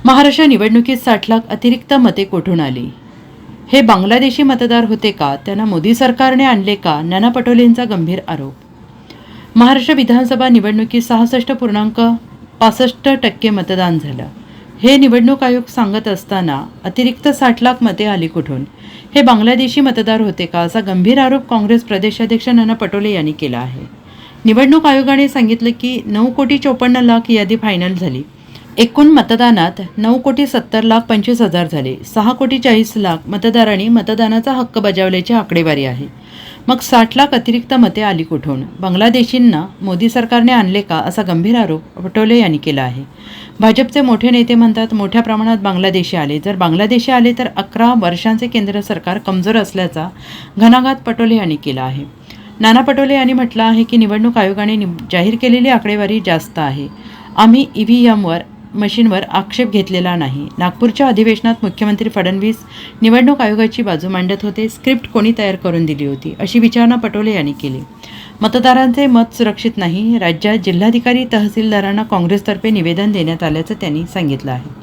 महाराष्ट्र निवडणुकीत 60 लाख अतिरिक्त मते कुठून आली? हे बांगलादेशी मतदार होते का? त्यांना मोदी सरकारने आणले का? नाना पटोलेंचा गंभीर आरोप. महाराष्ट्र विधानसभा निवडणुकीत 66.65% मतदान झालं. हे निवडणूक आयोग सांगत असताना अतिरिक्त 60 लाख मते आली कुठून? हे बांगलादेशी मतदार होते का? असा गंभीर आरोप काँग्रेस प्रदेशाध्यक्ष नाना पटोले यांनी केला आहे. निवडणूक आयोगाने सांगितलं की 9,54,00,000 यादी फायनल झाली. एकूण मतदानात 9,70,25,000 झाले. 6,40,00,000 मतदारांनी मतदानाचा हक्क बजावल्याची आकडेवारी आहे. मग 60 लाख अतिरिक्त मते आली कुठून? बांगलादेशींना मोदी सरकारने आणले का? असा गंभीर आरोप पटोले यांनी केला आहे. भाजपचे मोठे नेते म्हणतात मोठ्या प्रमाणात बांगलादेशी आले. जर बांगलादेशी आले तर 11 वर्षांचे केंद्र सरकार कमजोर असल्याचा घणाघात पटोले यांनी केला आहे. नाना पटोले यांनी म्हटलं आहे की निवडणूक आयोगाने जाहीर केलेली आकडेवारी जास्त आहे. आम्ही EVM मशीनवर आक्षेप घेतलेला नाही. नागपूरच्या अधिवेशनात मुख्यमंत्री फडणवीस निवडणूक आयोगाची बाजू मांडत होते. स्क्रिप्ट कोणी तयार करून दिली होती अशी विचारणा पटोले यांनी केली. मतदारांचे मत सुरक्षित नाही. राज्यात जिल्हाधिकारी तहसीलदारांना काँग्रेसतर्फे निवेदन देण्यात आल्याचं त्यांनी सांगितलं आहे.